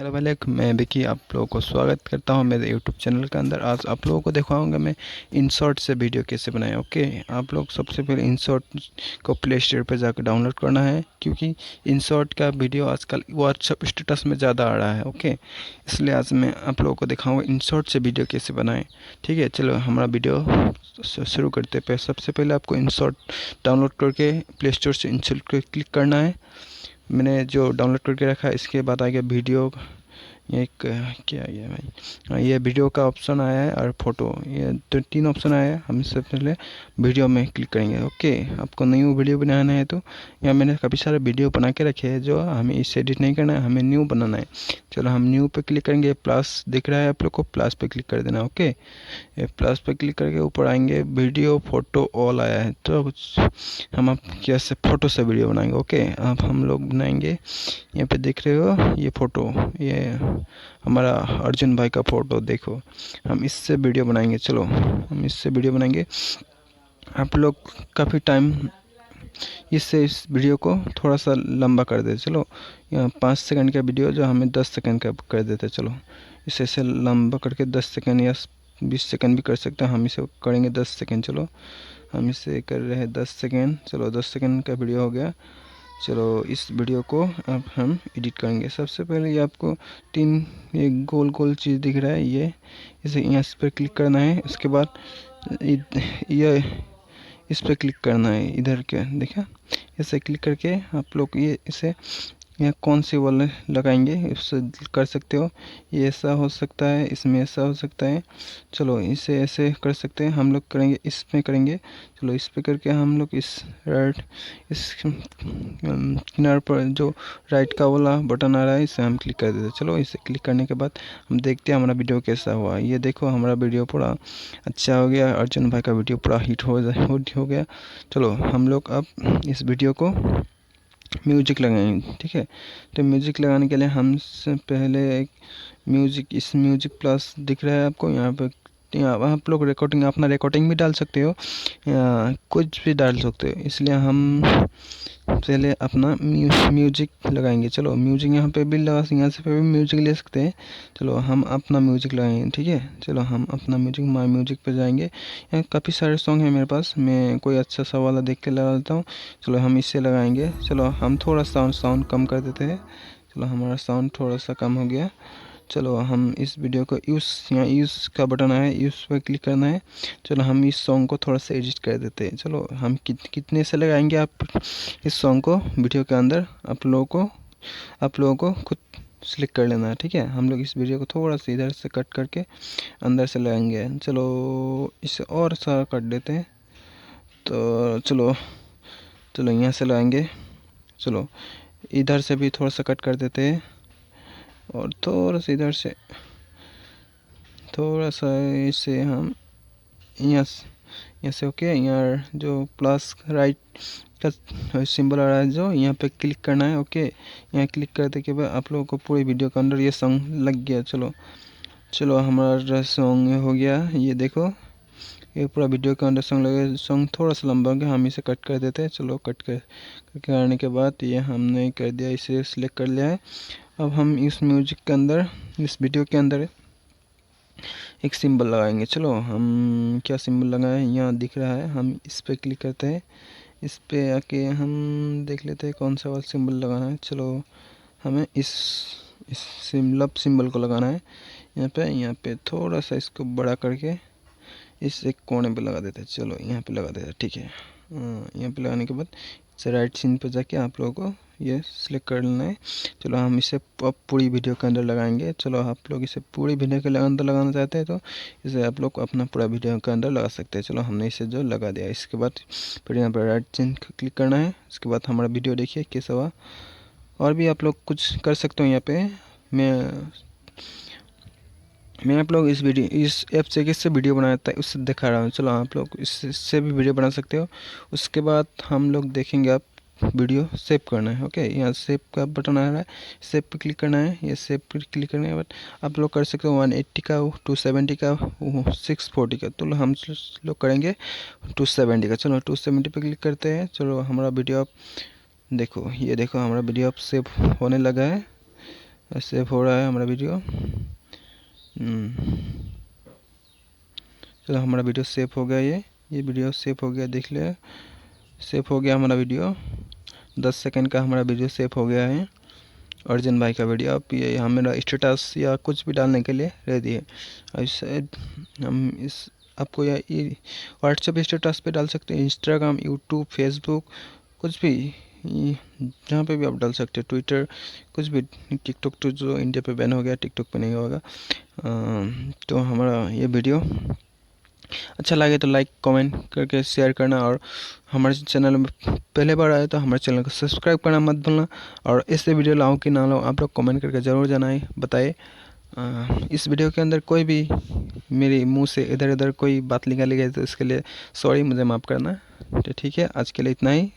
Hello भाई, मैं बिकी आप लोगों को स्वागत करता हूं मेरे यूट्यूब चैनल के अंदर। आज आप लोगों को दिखाऊंगा मैं इंशॉट से वीडियो कैसे बनाएं। ओके, आप लोग सबसे पहले इंशॉट को प्ले स्टोर पर जाकर डाउनलोड करना है, क्योंकि इंशॉट का वीडियो आजकल व्हाट्सएप स्टेटस में ज़्यादा आ रहा है। ओके, इसलिए आज मैं आप लोगों को दिखाऊँगा इंशॉट से वीडियो कैसे बनाएँ। ठीक है, चलो हमारा वीडियो शुरू करते हैं। सबसे पहले आपको इंशॉट डाउनलोड करके प्ले स्टोर से इंशॉट पर क्लिक करना है। मैंने जो डाउनलोड करके रखा है, इसके बाद आ गया वीडियो, एक क्या आ गया भाई, ये वीडियो का ऑप्शन आया है और फोटो, ये तो तीन ऑप्शन आया है। हम इससे पहले वीडियो में क्लिक करेंगे। ओके, आपको न्यू वीडियो बनाना है तो यहाँ मैंने काफ़ी सारे वीडियो बना के रखे हैं, जो हमें इसे एडिट नहीं करना है, हमें न्यू बनाना है। चलो हम न्यू पे क्लिक करेंगे। प्लस दिख रहा है आप लोग को, प्लस पे क्लिक कर देना। ओके, ये प्लस पे क्लिक करके ऊपर आएंगे, वीडियो फोटो ऑल आया है, तो हम अब कैसे फ़ोटो से वीडियो बनाएंगे। ओके, अब हम लोग बनाएंगे, यहाँ पे देख रहे हो ये फ़ोटो, ये हमारा अर्जुन भाई का फ़ोटो। देखो, हम इससे वीडियो बनाएंगे। चलो हम इससे वीडियो बनाएंगे। आप लोग काफ़ी टाइम इससे इस वीडियो को थोड़ा सा लंबा कर देते। चलो यहाँ 5 सेकंड का वीडियो जो हमें 10 सेकंड का कर देते। चलो इसे ऐसे लंबा करके 10 सेकंड या 20 सेकंड भी कर सकते हैं। हम इसे करेंगे 10 सेकंड। चलो हम इसे कर रहे हैं 10 सेकंड। चलो 10 सेकंड का वीडियो हो गया। चलो इस वीडियो को अब हम एडिट करेंगे। सबसे पहले ये आपको तीन एक गोल गोल चीज़ दिख रहा है, ये इसे यहाँ इस पर क्लिक करना है। उसके बाद ये इस पर क्लिक करना है, इधर के देखा, इसे क्लिक करके आप लोग ये इसे यहाँ कौन सी वाले लगाएंगे उससे कर सकते हो। ये ऐसा हो सकता है, इसमें ऐसा हो सकता है। चलो इसे ऐसे कर सकते हैं, हम लोग करेंगे इसमें करेंगे। चलो इस पे करके हम लोग इस किनारे पर जो राइट का वाला बटन आ रहा है, इसे हम क्लिक कर देते हैं। चलो इसे क्लिक करने के बाद हम देखते हैं हमारा वीडियो कैसा हुआ। ये देखो हमारा वीडियो पूरा अच्छा हो गया, अर्जुन भाई का वीडियो पूरा हिट हो गया। चलो हम लोग अब इस वीडियो को म्यूजिक लगाएंगे। ठीक है, तो म्यूजिक लगाने के लिए हम पहले एक म्यूजिक, इस म्यूजिक प्लस दिख रहा है आपको यहाँ पे, यहाँ आप लोग रिकॉर्डिंग, अपना रिकॉर्डिंग भी डाल सकते हो या कुछ भी डाल सकते हो। इसलिए हम पहले अपना म्यूजिक लगाएंगे। चलो म्यूजिक यहाँ पे भी लगा, यहाँ से भी म्यूजिक ले सकते हैं। चलो हम अपना म्यूजिक लगाएंगे। ठीक है, चलो हम अपना म्यूजिक, माय म्यूजिक पे जाएंगे। यहाँ काफ़ी सारे सॉन्ग हैं मेरे पास, मैं कोई अच्छा सा वाला देख के लगा लेता हूँ। चलो हम इससे लगाएंगे। चलो हम थोड़ा साउंड कम कर देते हैं। चलो हमारा साउंड थोड़ा सा कम हो गया। चलो हम इस वीडियो को यहाँ यूज़ का बटन आया है, यूज़ पर क्लिक करना है। चलो हम इस सॉन्ग को थोड़ा सा एडिट कर देते हैं। चलो हम कितने से लगाएंगे आप इस सॉन्ग को वीडियो के अंदर, आप लोगों को खुद सेलेक्ट कर लेना है। ठीक है, हम लोग इस वीडियो को थोड़ा सा इधर से कट करके अंदर से लगाएंगे। चलो इसे और सारा कट देते हैं। तो चलो यहाँ से लगाएंगे। चलो इधर से भी थोड़ा सा कट कर देते हैं, और थोड़ा सा इधर से थोड़ा सा इसे हम यहाँ से ओके, यहाँ जो प्लस राइट का सिंबल आ रहा है, जो यहाँ पे क्लिक करना है। ओके, यहाँ क्लिक करने के बाद आप लोगों को पूरी वीडियो के अंदर ये सॉन्ग लग गया। चलो हमारा सॉन्ग हो गया, ये देखो ये पूरा वीडियो के अंदर सॉन्ग लगे। सॉन्ग थोड़ा सा लंबा हो गया, हम इसे कट कर देते हैं। चलो कट करने के बाद ये हमने कर दिया, इसे सिलेक्ट कर लिया है। अब हम इस म्यूजिक के अंदर, इस वीडियो के अंदर एक सिंबल लगाएंगे। चलो हम क्या सिंबल लगाएं, यहाँ दिख रहा है, हम इस पर क्लिक करते हैं। इस पे आके हम देख लेते हैं कौन सा वाला सिंबल लगाना है। चलो हमें इस सिंबल को लगाना है। यहाँ पे थोड़ा सा इसको बड़ा करके इस एक कोने पे लगा देते हैं। चलो यहाँ पे लगा देते हैं। ठीक है, यहाँ पे लगाने के बाद इसे राइट सीन पे जाके आप लोगों को ये सिलेक्ट कर लेना है। चलो हम इसे अब पूरी वीडियो के अंदर लगाएंगे। चलो आप लोग इसे पूरी वीडियो के अंदर लगाना चाहते हैं तो इसे आप लोग अपना पूरा वीडियो के अंदर लगा सकते हैं। चलो हमने इसे जो लगा दिया, इसके बाद फिर यहाँ पर राइट सीन क्लिक करना है। इसके बाद हमारा वीडियो देखिए कैसा हुआ। और भी आप लोग कुछ कर सकते हो। यहाँ पे मैं आप लोग इस ऐप से किससे वीडियो बनाता है उससे दिखा रहा हूँ। चलो आप लोग इससे भी वीडियो बना सकते हो। उसके बाद हम लोग देखेंगे, आप वीडियो सेव करना है। ओके, यहाँ सेव का बटन आ रहा है, सेव पे क्लिक करना है। ये सेव पे क्लिक करने के बाद आप लोग कर सकते हो 180 का, 270 का, 640 का। तो हम लोग करेंगे 270 का। चलो 270 पे क्लिक करते हैं। चलो हमारा वीडियो आप देखो, ये देखो हमारा वीडियो अब सेव होने लगा है। सेव हो रहा है हमारा वीडियो। चलो हमारा वीडियो सेव हो गया। ये वीडियो सेव हो गया, देख ले। सेव हो गया हमारा वीडियो, 10 सेकंड का हमारा वीडियो सेव हो गया है। अर्जुन भाई का वीडियो। अब ये यहाँ मेरा स्टेटस या कुछ भी डालने के लिए रेडी है। शायद हम इस आपको या ये व्हाट्सएप स्टेटस पे डाल सकते हैं, इंस्टाग्राम, यूट्यूब, फेसबुक, कुछ भी जहाँ पे भी आप डाल सकते हैं, ट्विटर, कुछ भी। टिकटॉक तो जो इंडिया पे बैन हो गया, टिकटॉक पे नहीं होगा। तो हमारा ये वीडियो अच्छा लगे तो लाइक कमेंट करके शेयर करना, और हमारे चैनल में पहले बार आए तो हमारे चैनल को सब्सक्राइब करना मत भूलना। और ऐसे वीडियो लाऊं कि ना लाऊं, आप लोग कमेंट करके ज़रूर बताइए। इस वीडियो के अंदर कोई भी मेरे मुंह से इधर उधर कोई बात निकाली गई तो इसके लिए सॉरी, मुझे माफ़ करना। तो ठीक है, आज के लिए इतना ही।